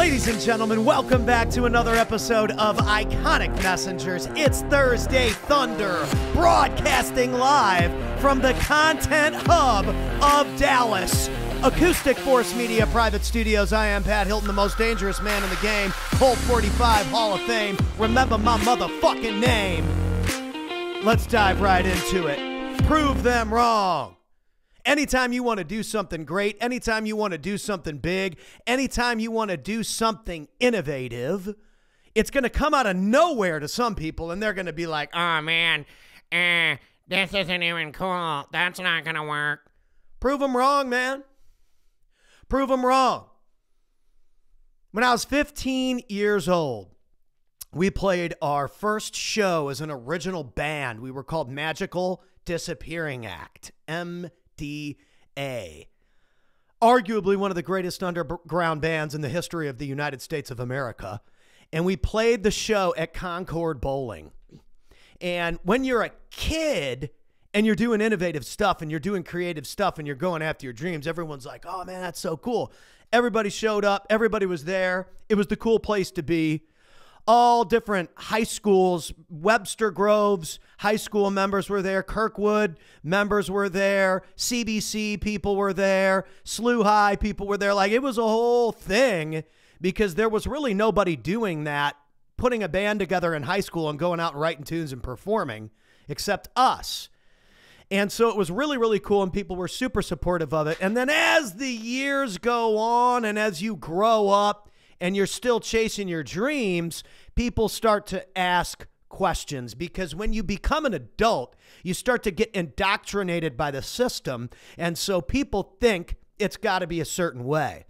Ladies and gentlemen, welcome back to another episode of Iconic Messengers. It's Thursday Thunder, broadcasting live from the content hub of Dallas. Acoustic Force Media Private Studios. I am Pat Hilton, the most dangerous man in the game. Colt 45 Hall of Fame. Remember my motherfucking name. Let's dive right into it. Prove them wrong. Anytime you want to do something great, anytime you want to do something big, anytime you want to do something innovative, it's going to come out of nowhere to some people, and they're going to be like, oh man, this isn't even cool. That's not going to work. Prove them wrong, man. Prove them wrong. When I was 15 years old, we played our first show as an original band. We were called Magical Disappearing Act, MDA. Arguably one of the greatest underground bands in the history of the United States of America. And we played the show at Concord Bowling. And when you're a kid and you're doing innovative stuff and you're doing creative stuff and you're going after your dreams, everyone's like, oh man, that's so cool. Everybody showed up. Everybody was there. It was the cool place to be. All different high schools, Webster Groves high school members were there. Kirkwood members were there. CBC people were there. SLU High people were there. Like, it was a whole thing because there was really nobody doing that, putting a band together in high school and going out and writing tunes and performing, except us. And so it was really, really cool, and people were super supportive of it. And then as the years go on and as you grow up and you're still chasing your dreams, people start to ask questions, because when you become an adult, you start to get indoctrinated by the system. And so people think it's got to be a certain way.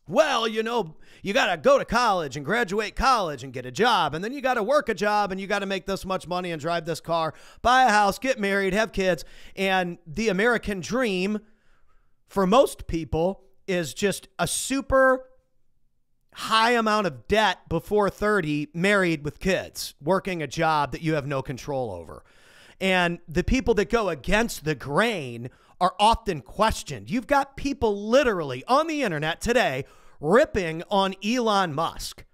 Well, you know, you got to go to college and graduate college and get a job. And then you got to work a job and you got to make this much money and drive this car, buy a house, get married, have kids. And the American dream for most people is just a super high amount of debt before 30, married with kids, working a job that you have no control over. And the people that go against the grain are often questioned. You've got people literally on the internet today ripping on Elon Musk.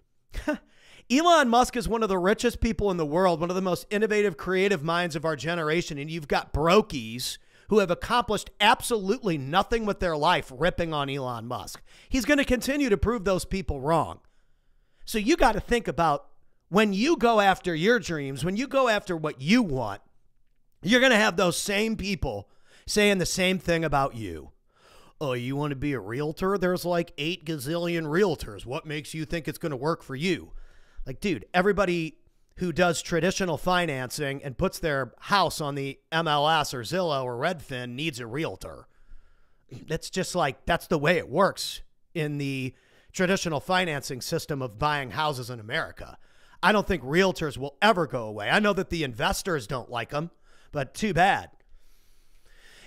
Elon Musk is one of the richest people in the world, one of the most innovative, creative minds of our generation. And you've got brokies who have accomplished absolutely nothing with their life ripping on Elon Musk. He's going to continue to prove those people wrong. So you got to think about, when you go after your dreams, when you go after what you want, you're going to have those same people saying the same thing about you. Oh, you want to be a realtor? There's like 8 gazillion realtors. What makes you think it's going to work for you? Like, dude, everybody who does traditional financing and puts their house on the MLS or Zillow or Redfin needs a realtor. That's just like, that's the way it works in the traditional financing system of buying houses in America. I don't think realtors will ever go away. I know that the investors don't like them, but too bad.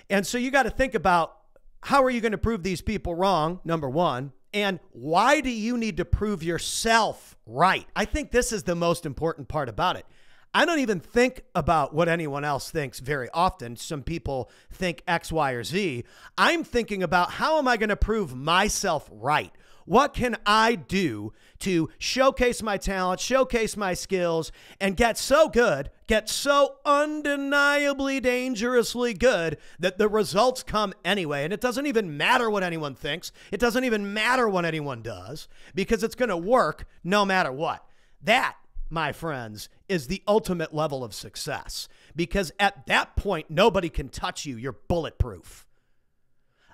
And so you got to think about, how are you going to prove these people wrong, number one? And why do you need to prove yourself right? I think this is the most important part about it. I don't even think about what anyone else thinks very often. Some people think X, Y, or Z. I'm thinking about, how am I going to prove myself right? What can I do to showcase my talent, showcase my skills, and get so good, get so undeniably dangerously good that the results come anyway? And it doesn't even matter what anyone thinks. It doesn't even matter what anyone does, because it's going to work no matter what. That, my friends, is the ultimate level of success, because at that point, nobody can touch you. You're bulletproof.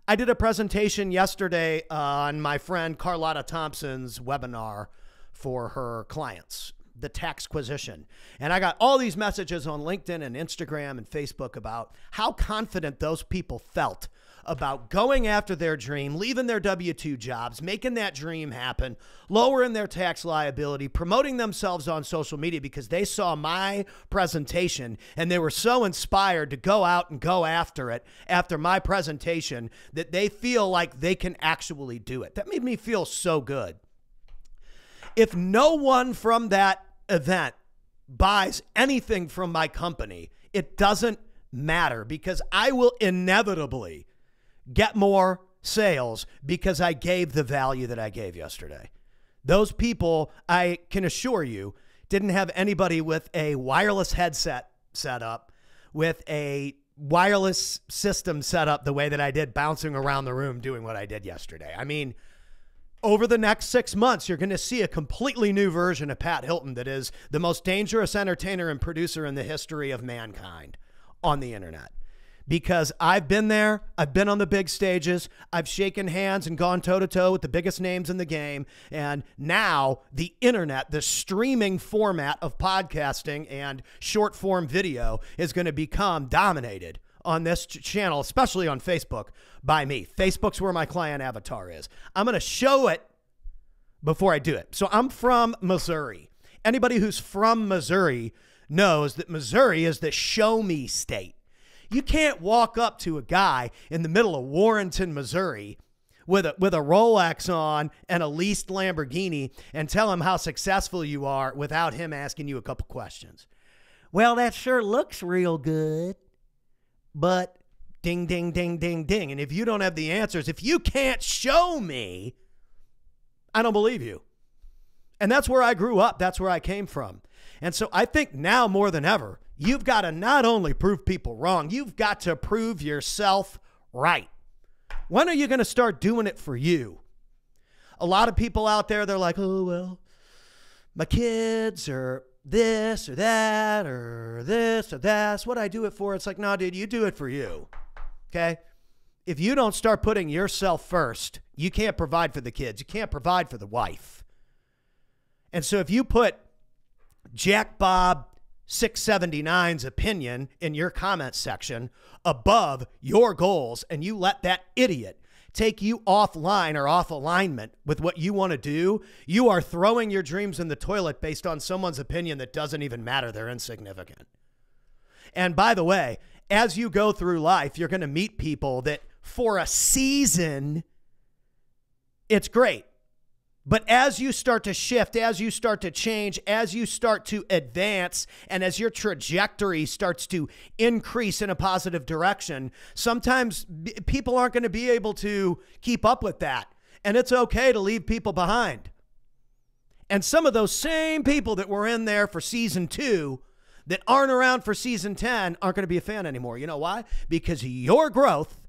I did a presentation yesterday on my friend Carlotta Thompson's webinar for her clients, the taxquisition. And I got all these messages on LinkedIn and Instagram and Facebook about how confident those people felt about going after their dream, leaving their W-2 jobs, making that dream happen, lowering their tax liability, promoting themselves on social media, because they saw my presentation and they were so inspired to go out and go after it after my presentation that they feel like they can actually do it. That made me feel so good. If no one from that event buys anything from my company, it doesn't matter, because I will inevitably get more sales because I gave the value that I gave yesterday. Those people, I can assure you, didn't have anybody with a wireless headset set up, with a wireless system set up the way that I did, bouncing around the room doing what I did yesterday. I mean, over the next 6 months, you're going to see a completely new version of Pat Hilton that is the most dangerous entertainer and producer in the history of mankind on the internet. Because I've been there, I've been on the big stages, I've shaken hands and gone toe-to-toe with the biggest names in the game, and now the internet, the streaming format of podcasting and short-form video is going to become dominated on this channel, especially on Facebook, by me. Facebook's where my client avatar is. I'm going to show it before I do it. So I'm from Missouri. Anybody who's from Missouri knows that Missouri is the show me state. You can't walk up to a guy in the middle of Warrenton, Missouri with a Rolex on and a leased Lamborghini and tell him how successful you are without him asking you a couple questions. Well, that sure looks real good, but ding, ding, ding, ding, ding. And if you don't have the answers, if you can't show me, I don't believe you. And that's where I grew up. That's where I came from. And so I think now more than ever, you've got to not only prove people wrong, you've got to prove yourself right. When are you going to start doing it for you? A lot of people out there, they're like, oh, well, my kids or this or that or this or that's what I do it for. It's like, no, dude, you do it for you. Okay? If you don't start putting yourself first, you can't provide for the kids. You can't provide for the wife. And so if you put Jack Bob 679's opinion in your comment section above your goals, and you let that idiot take you offline or off alignment with what you want to do, you are throwing your dreams in the toilet based on someone's opinion that doesn't even matter. They're insignificant. And by the way, as you go through life, you're going to meet people that for a season, it's great. But as you start to shift, as you start to change, as you start to advance, and as your trajectory starts to increase in a positive direction, sometimes people aren't going to be able to keep up with that. And it's okay to leave people behind. And some of those same people that were in there for season 2 that aren't around for season 10 aren't going to be a fan anymore. You know why? Because your growth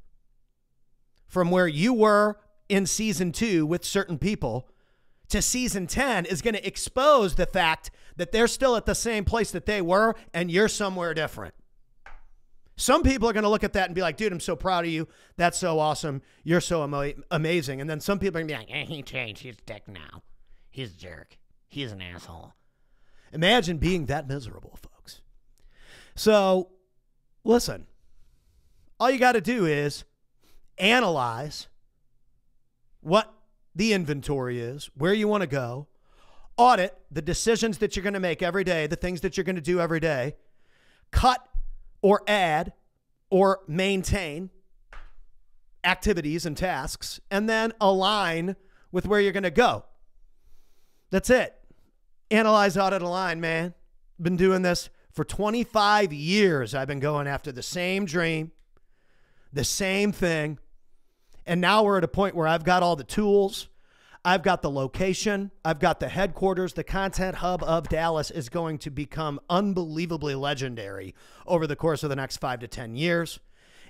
from where you were in season 2 with certain people to season 10 is going to expose the fact that they're still at the same place that they were and you're somewhere different. Some people are going to look at that and be like, dude, I'm so proud of you. That's so awesome. You're so amazing. And then some people are going to be like, He changed. He's a dick now. He's a jerk. He's an asshole. imagine being that miserable, folks. So listen, all you got to do is analyze what the inventory is, where you want to go, audit the decisions that you're going to make every day, the things that you're going to do every day, cut or add or maintain activities and tasks, and then align with where you're going to go. That's it. Analyze, audit, align, man. Been doing this for 25 years. I've been going after the same dream, the same thing. And now we're at a point where I've got all the tools. I've got the location. I've got the headquarters. The content hub of Dallas is going to become unbelievably legendary over the course of the next 5 to 10 years.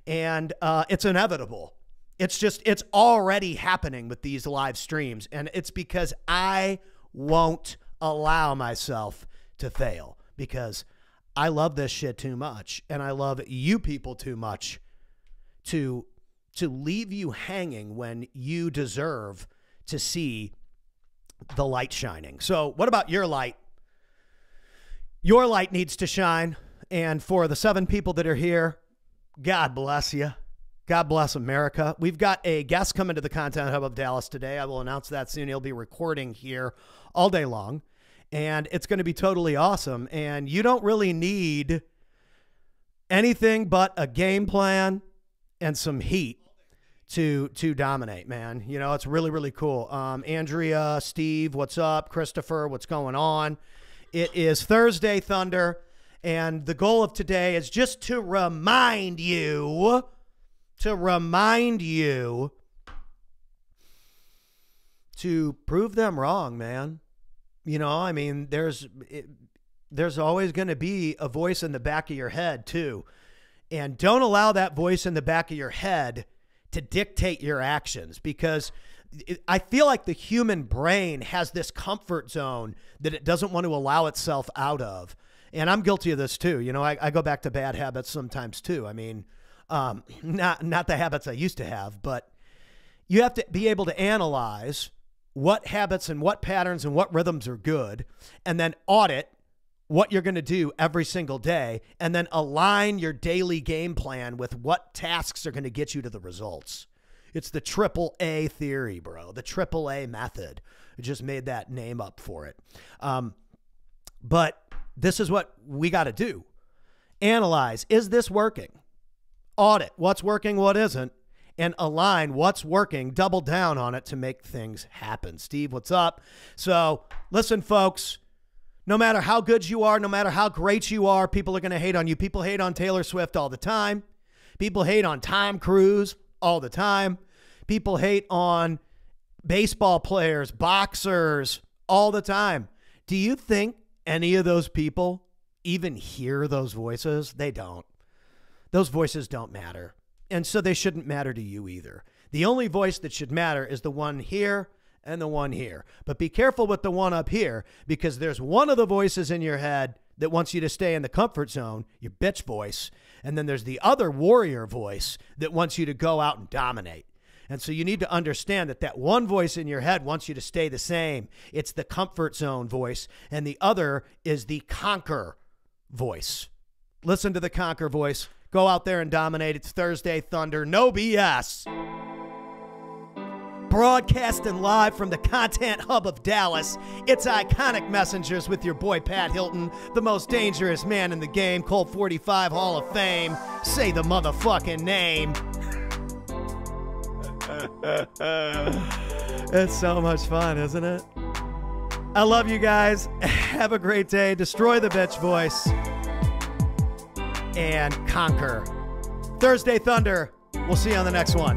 And it's inevitable. It's already happening with these live streams. And it's because I won't allow myself to fail, because I love this shit too much. And I love you people too much to leave you hanging when you deserve to see the light shining. So what about your light? Your light needs to shine. And for the 7 people that are here, God bless you. God bless America. We've got a guest coming to the Content Hub of Dallas today. I will announce that soon. He'll be recording here all day long, and it's going to be totally awesome. And you don't really need anything but a game plan and some heat to dominate, man. You know, it's really, really cool. Andrea, Steve, what's up? Christopher, what's going on? It is Thursday, Thunder, and the goal of today is just to remind you to prove them wrong, man. You know, I mean, there's always going to be a voice in the back of your head too. And don't allow that voice in the back of your head to dictate your actions, because I feel like the human brain has this comfort zone that it doesn't want to allow itself out of. And I'm guilty of this too. You know, I go back to bad habits sometimes too. I mean, not the habits I used to have, but you have to be able to analyze what habits and what patterns and what rhythms are good, and then audit what you're going to do every single day, and then align your daily game plan with what tasks are going to get you to the results. It's the AAA theory, bro. The AAA method. I just made that name up for it. But this is what we got to do. Analyze. Is this working? Audit. What's working, what isn't? And align what's working, double down on it to make things happen. Steve, what's up? So listen, folks, no matter how good you are, no matter how great you are, people are going to hate on you. People hate on Taylor Swift all the time. People hate on Tom Cruise all the time. People hate on baseball players, boxers all the time. Do you think any of those people even hear those voices? They don't. Those voices don't matter. And so they shouldn't matter to you either. The only voice that should matter is the one here and the one here. But be careful with the one up here, because there's one of the voices in your head that wants you to stay in the comfort zone, your bitch voice. And then there's the other warrior voice that wants you to go out and dominate. And so you need to understand that that one voice in your head wants you to stay the same. It's the comfort zone voice. And the other is the conqueror voice. Listen to the conqueror voice. Go out there and dominate. It's Thursday Thunder. No BS. Broadcasting live from the content hub of Dallas. It's Iconic Messengers with your boy Pat Hilton, the most dangerous man in the game, Colt 45 Hall of Fame. Say the motherfucking name. It's so much fun, isn't it? I love you guys. Have a great day. Destroy the bitch voice and conquer. Thursday Thunder. We'll see you on the next one.